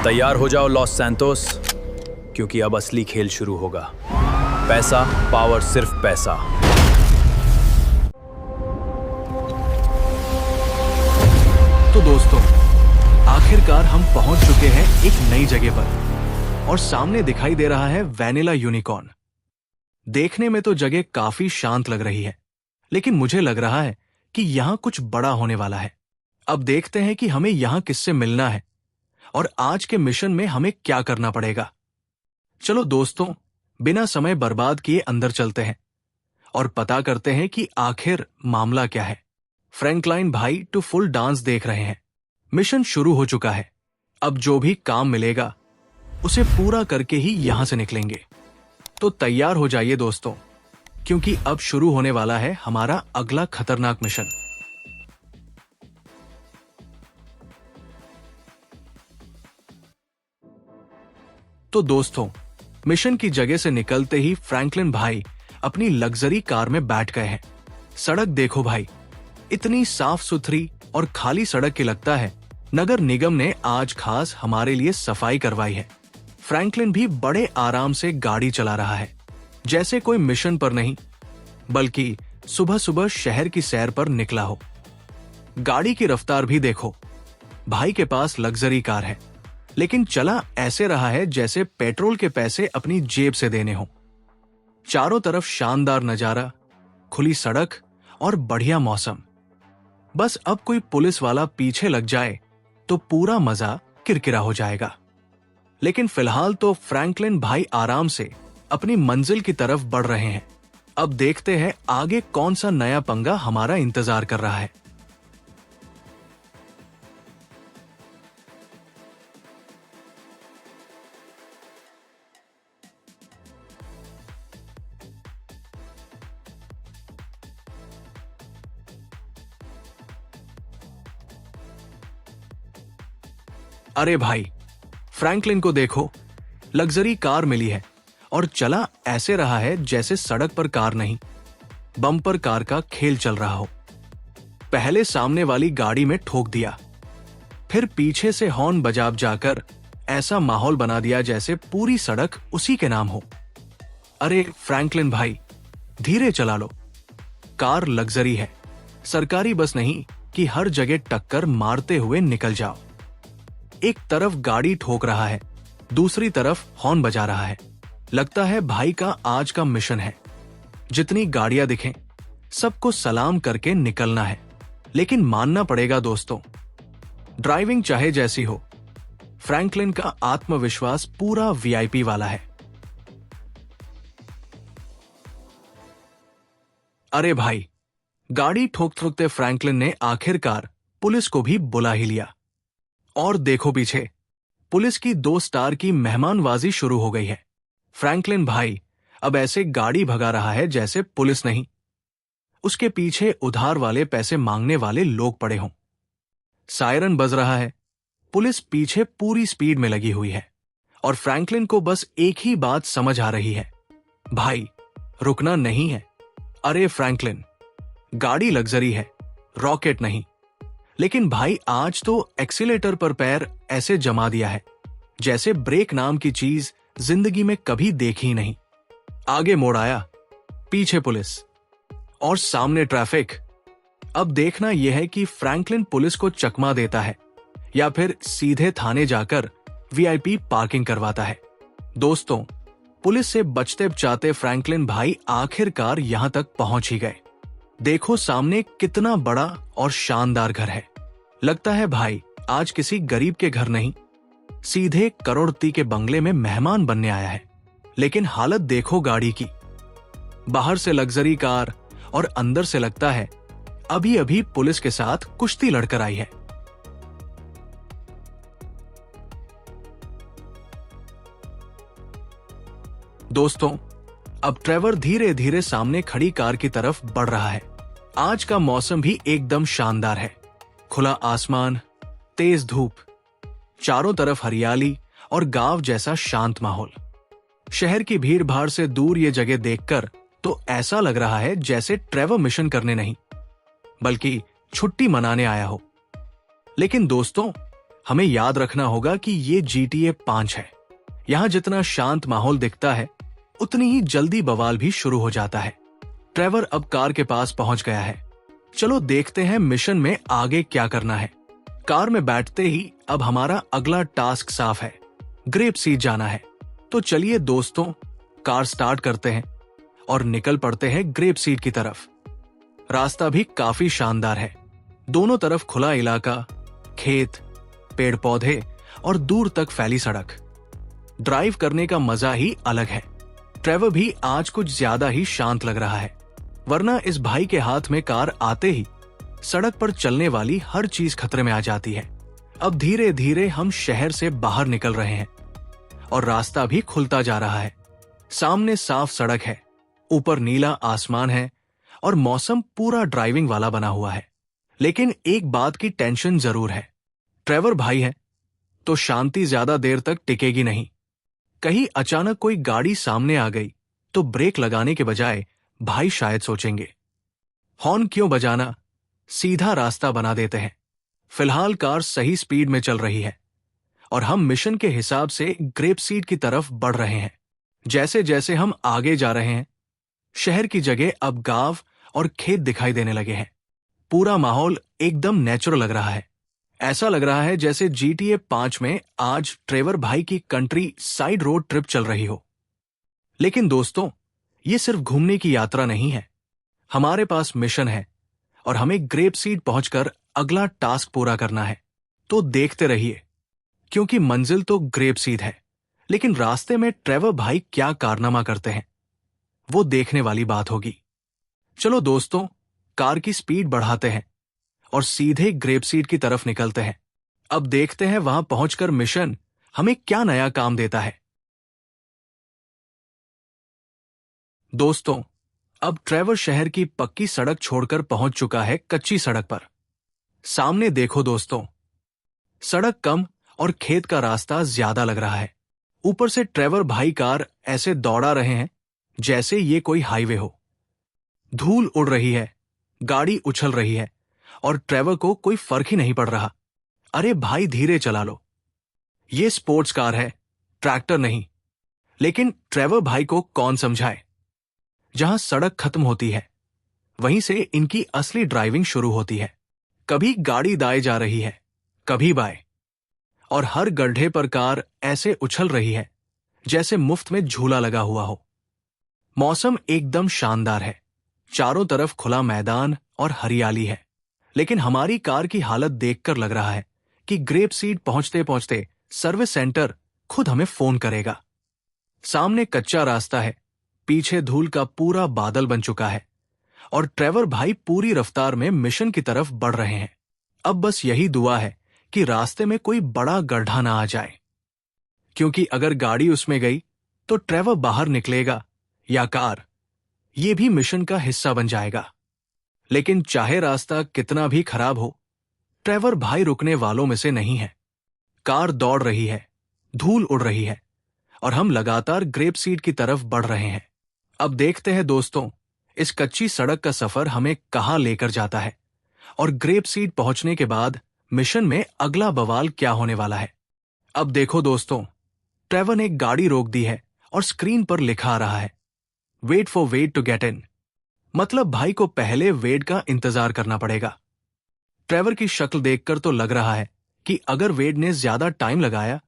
तैयार हो जाओ लॉस सैंतोस, क्योंकि अब असली खेल शुरू होगा। पैसा, पावर, सिर्फ पैसा। तो दोस्तों, आखिरकार हम पहुंच चुके हैं एक नई जगह पर और सामने दिखाई दे रहा है वैनिला यूनिकॉर्न। देखने में तो जगह काफी शांत लग रही है, लेकिन मुझे लग रहा है कि यहां कुछ बड़ा होने वाला है। अब देखते हैं कि हमें यहां किससे मिलना है और आज के मिशन में हमें क्या करना पड़ेगा। चलो दोस्तों, बिना समय बर्बाद किए अंदर चलते हैं और पता करते हैं कि आखिर मामला क्या है। फ्रैंकलाइन भाई टू फुल डांस देख रहे हैं। मिशन शुरू हो चुका है। अब जो भी काम मिलेगा उसे पूरा करके ही यहां से निकलेंगे। तो तैयार हो जाइए दोस्तों, क्योंकि अब शुरू होने वाला है हमारा अगला खतरनाक मिशन। तो दोस्तों, मिशन की जगह से निकलते ही फ्रैंकलिन भाई अपनी लग्जरी कार में बैठ गए हैं। सड़क देखो भाई, इतनी साफ सुथरी और खाली सड़क की लगता है नगर निगम ने आज खास हमारे लिए सफाई करवाई है। फ्रैंकलिन भी बड़े आराम से गाड़ी चला रहा है, जैसे कोई मिशन पर नहीं बल्कि सुबह सुबह शहर की सैर पर निकला हो। गाड़ी की रफ्तार भी देखो, भाई के पास लग्जरी कार है, लेकिन चला ऐसे रहा है जैसे पेट्रोल के पैसे अपनी जेब से देने हो। चारों तरफ शानदार नजारा, खुली सड़क और बढ़िया मौसम। बस अब कोई पुलिस वाला पीछे लग जाए तो पूरा मजा किरकिरा हो जाएगा। लेकिन फिलहाल तो फ्रैंकलिन भाई आराम से अपनी मंजिल की तरफ बढ़ रहे हैं। अब देखते हैं आगे कौन सा नया पंगा हमारा इंतजार कर रहा है। अरे भाई, फ्रैंकलिन को देखो, लग्जरी कार मिली है और चला ऐसे रहा है जैसे सड़क पर कार नहीं, बम्पर कार का खेल चल रहा हो। पहले सामने वाली गाड़ी में ठोक दिया, फिर पीछे से हॉर्न बजाब जाकर ऐसा माहौल बना दिया जैसे पूरी सड़क उसी के नाम हो। अरे फ्रैंकलिन भाई, धीरे चला लो। कार लग्जरी है, सरकारी बस नहीं कि हर जगह टक्कर मारते हुए निकल जाओ। एक तरफ गाड़ी ठोक रहा है, दूसरी तरफ हॉर्न बजा रहा है। लगता है भाई का आज का मिशन है। जितनी गाड़ियां दिखें सबको सलाम करके निकलना है। लेकिन मानना पड़ेगा दोस्तों, ड्राइविंग चाहे जैसी हो, फ्रैंकलिन का आत्मविश्वास पूरा वीआईपी वाला है। अरे भाई, गाड़ी ठोकते फ्रैंकलिन ने आखिरकार पुलिस को भी बुला ही लिया। और देखो पीछे, पुलिस की 2 स्टार की मेहमानवाजी शुरू हो गई है। फ्रैंकलिन भाई अब ऐसे गाड़ी भगा रहा है जैसे पुलिस नहीं, उसके पीछे उधार वाले पैसे मांगने वाले लोग पड़े हों। सायरन बज रहा है, पुलिस पीछे पूरी स्पीड में लगी हुई है और फ्रैंकलिन को बस एक ही बात समझ आ रही है, भाई रुकना नहीं है। अरे फ्रैंकलिन, गाड़ी लग्जरी है, रॉकेट नहीं। लेकिन भाई आज तो एक्सीलेटर पर पैर ऐसे जमा दिया है जैसे ब्रेक नाम की चीज जिंदगी में कभी देखी ही नहीं। आगे मोड़ आया, पीछे पुलिस और सामने ट्रैफिक। अब देखना यह है कि फ्रैंकलिन पुलिस को चकमा देता है या फिर सीधे थाने जाकर वीआईपी पार्किंग करवाता है। दोस्तों, पुलिस से बचते बचाते फ्रैंकलिन भाई आखिरकार यहां तक पहुंच ही गए। देखो सामने कितना बड़ा और शानदार घर है। लगता है भाई आज किसी गरीब के घर नहीं, सीधे करोड़पति के बंगले में मेहमान बनने आया है। लेकिन हालत देखो गाड़ी की, बाहर से लग्जरी कार और अंदर से लगता है अभी अभी पुलिस के साथ कुश्ती लड़कर आई है। दोस्तों, अब ट्रेवर धीरे धीरे सामने खड़ी कार की तरफ बढ़ रहा है। आज का मौसम भी एकदम शानदार है। खुला आसमान, तेज धूप, चारों तरफ हरियाली और गांव जैसा शांत माहौल। शहर की भीड़ भाड़ से दूर ये जगह देखकर तो ऐसा लग रहा है जैसे ट्रेवर मिशन करने नहीं बल्कि छुट्टी मनाने आया हो। लेकिन दोस्तों, हमें याद रखना होगा कि ये GTA 5 है। यहाँ जितना शांत माहौल दिखता है उतनी ही जल्दी बवाल भी शुरू हो जाता है। ट्रेवर अब कार के पास पहुंच गया है। चलो देखते हैं मिशन में आगे क्या करना है। कार में बैठते ही अब हमारा अगला टास्क साफ है, ग्रेप सीड जाना है। तो चलिए दोस्तों, कार स्टार्ट करते हैं और निकल पड़ते हैं ग्रेप सीड की तरफ। रास्ता भी काफी शानदार है, दोनों तरफ खुला इलाका, खेत, पेड़ पौधे और दूर तक फैली सड़क। ड्राइव करने का मजा ही अलग है। ट्रेवर भी आज कुछ ज्यादा ही शांत लग रहा है, वरना इस भाई के हाथ में कार आते ही सड़क पर चलने वाली हर चीज खतरे में आ जाती है। अब धीरे धीरे हम शहर से बाहर निकल रहे हैं और रास्ता भी खुलता जा रहा है। सामने साफ सड़क है, ऊपर नीला आसमान है और मौसम पूरा ड्राइविंग वाला बना हुआ है। लेकिन एक बात की टेंशन जरूर है, ट्रेवर भाई है तो शांति ज्यादा देर तक टिकेगी नहीं। कहीं अचानक कोई गाड़ी सामने आ गई तो ब्रेक लगाने के बजाय भाई शायद सोचेंगे, हॉर्न क्यों बजाना, सीधा रास्ता बना देते हैं। फिलहाल कार सही स्पीड में चल रही है और हम मिशन के हिसाब से ग्रेप सीड की तरफ बढ़ रहे हैं। जैसे जैसे हम आगे जा रहे हैं, शहर की जगह अब गांव और खेत दिखाई देने लगे हैं। पूरा माहौल एकदम नेचुरल लग रहा है। ऐसा लग रहा है जैसे GTA 5 में आज ट्रेवर भाई की कंट्री साइड रोड ट्रिप चल रही हो। लेकिन दोस्तों, ये सिर्फ घूमने की यात्रा नहीं है, हमारे पास मिशन है और हमें ग्रेप सीड पहुंचकर अगला टास्क पूरा करना है। तो देखते रहिए, क्योंकि मंजिल तो ग्रेप सीड है, लेकिन रास्ते में ट्रेवर भाई क्या कारनामा करते हैं वो देखने वाली बात होगी। चलो दोस्तों, कार की स्पीड बढ़ाते हैं और सीधे ग्रेप सीड की तरफ निकलते हैं। अब देखते हैं वहां पहुंचकर मिशन हमें क्या नया काम देता है। दोस्तों, अब ट्रेवर शहर की पक्की सड़क छोड़कर पहुंच चुका है कच्ची सड़क पर। सामने देखो दोस्तों, सड़क कम और खेत का रास्ता ज्यादा लग रहा है। ऊपर से ट्रेवर भाई कार ऐसे दौड़ा रहे हैं जैसे ये कोई हाईवे हो। धूल उड़ रही है, गाड़ी उछल रही है और ट्रेवर को कोई फर्क ही नहीं पड़ रहा। अरे भाई धीरे चला लो, ये स्पोर्ट्स कार है, ट्रैक्टर नहीं। लेकिन ट्रेवर भाई को कौन समझाए, जहां सड़क खत्म होती है वहीं से इनकी असली ड्राइविंग शुरू होती है। कभी गाड़ी दाएं जा रही है, कभी बाएं, और हर गड्ढे पर कार ऐसे उछल रही है जैसे मुफ्त में झूला लगा हुआ हो। मौसम एकदम शानदार है, चारों तरफ खुला मैदान और हरियाली है। लेकिन हमारी कार की हालत देखकर लग रहा है कि ग्रेप सीड पहुंचते पहुंचते सर्विस सेंटर खुद हमें फोन करेगा। सामने कच्चा रास्ता है, पीछे धूल का पूरा बादल बन चुका है और ट्रेवर भाई पूरी रफ्तार में मिशन की तरफ बढ़ रहे हैं। अब बस यही दुआ है कि रास्ते में कोई बड़ा गड्ढा ना आ जाए, क्योंकि अगर गाड़ी उसमें गई तो ट्रेवर बाहर निकलेगा या कार, ये भी मिशन का हिस्सा बन जाएगा। लेकिन चाहे रास्ता कितना भी खराब हो, ट्रेवर भाई रुकने वालों में से नहीं है। कार दौड़ रही है, धूल उड़ रही है और हम लगातार ग्रेप सीड की तरफ बढ़ रहे हैं। अब देखते हैं दोस्तों, इस कच्ची सड़क का सफर हमें कहां लेकर जाता है और ग्रेप सीड पहुंचने के बाद मिशन में अगला बवाल क्या होने वाला है। अब देखो दोस्तों, ट्रेवर ने गाड़ी रोक दी है और स्क्रीन पर लिखा आ रहा है, wait for wait to get in. मतलब भाई को पहले वेट का इंतजार करना पड़ेगा। ट्रेवर की शक्ल देखकर तो लग रहा है कि अगर वेट ने ज्यादा टाइम लगाया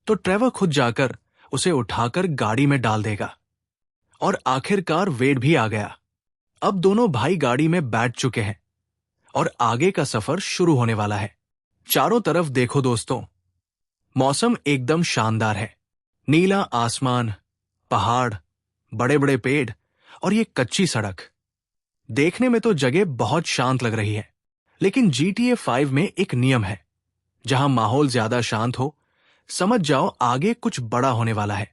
तो ट्रेवर खुद जाकर उसे उठाकर गाड़ी में डाल देगा। और आखिरकार वेट भी आ गया। अब दोनों भाई गाड़ी में बैठ चुके हैं और आगे का सफर शुरू होने वाला है। चारों तरफ देखो दोस्तों, मौसम एकदम शानदार है। नीला आसमान, पहाड़, बड़े बड़े पेड़ और ये कच्ची सड़क। देखने में तो जगह बहुत शांत लग रही है, लेकिन GTA 5 में एक नियम है, जहां माहौल ज्यादा शांत हो समझ जाओ आगे कुछ बड़ा होने वाला है।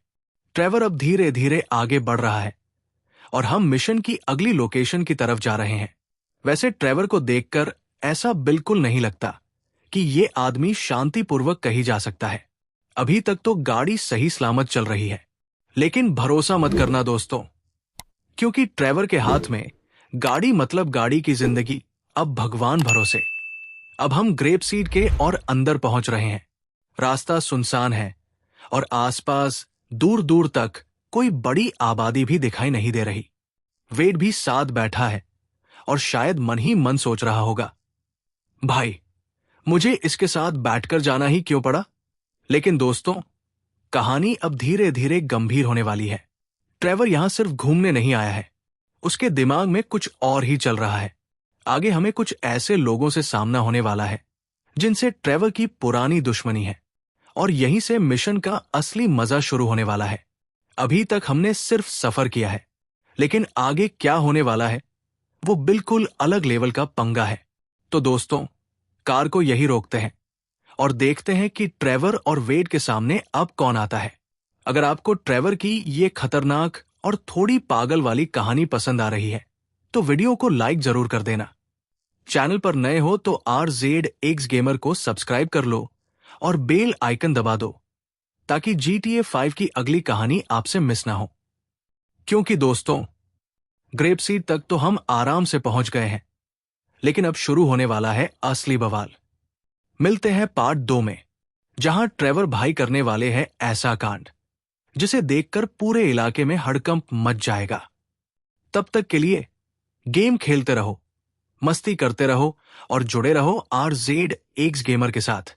ट्रेवर अब धीरे धीरे आगे बढ़ रहा है और हम मिशन की अगली लोकेशन की तरफ जा रहे हैं। वैसे ट्रेवर को देखकर ऐसा बिल्कुल नहीं लगता कि ये आदमी शांतिपूर्वक कही जा सकता है। अभी तक तो गाड़ी सही सलामत चल रही है, लेकिन भरोसा मत करना दोस्तों, क्योंकि ट्रेवर के हाथ में गाड़ी मतलब गाड़ी की जिंदगी अब भगवान भरोसे। अब हम ग्रेप सीड के और अंदर पहुंच रहे हैं रास्ता सुनसान है और आसपास दूर दूर तक कोई बड़ी आबादी भी दिखाई नहीं दे रही। वेड भी साथ बैठा है और शायद मन ही मन सोच रहा होगा, भाई मुझे इसके साथ बैठकर जाना ही क्यों पड़ा। लेकिन दोस्तों, कहानी अब धीरे धीरे गंभीर होने वाली है। ट्रेवर यहां सिर्फ घूमने नहीं आया है, उसके दिमाग में कुछ और ही चल रहा है। आगे हमें कुछ ऐसे लोगों से सामना होने वाला है जिनसे ट्रेवर की पुरानी दुश्मनी है, और यहीं से मिशन का असली मजा शुरू होने वाला है। अभी तक हमने सिर्फ सफर किया है, लेकिन आगे क्या होने वाला है वो बिल्कुल अलग लेवल का पंगा है। तो दोस्तों, कार को यही रोकते हैं और देखते हैं कि ट्रेवर और वेड के सामने अब कौन आता है। अगर आपको ट्रेवर की ये खतरनाक और थोड़ी पागल वाली कहानी पसंद आ रही है तो वीडियो को लाइक जरूर कर देना। चैनल पर नए हो तो RZX गेमर को सब्सक्राइब कर लो और बेल आइकन दबा दो ताकि GTA 5 की अगली कहानी आपसे मिस ना हो। क्योंकि दोस्तों, ग्रेप सीड तक तो हम आराम से पहुंच गए हैं, लेकिन अब शुरू होने वाला है असली बवाल। मिलते हैं पार्ट 2 में, जहां ट्रेवर भाई करने वाले हैं ऐसा कांड जिसे देखकर पूरे इलाके में हड़कंप मच जाएगा। तब तक के लिए गेम खेलते रहो, मस्ती करते रहो और जुड़े रहो RZX गेमर के साथ।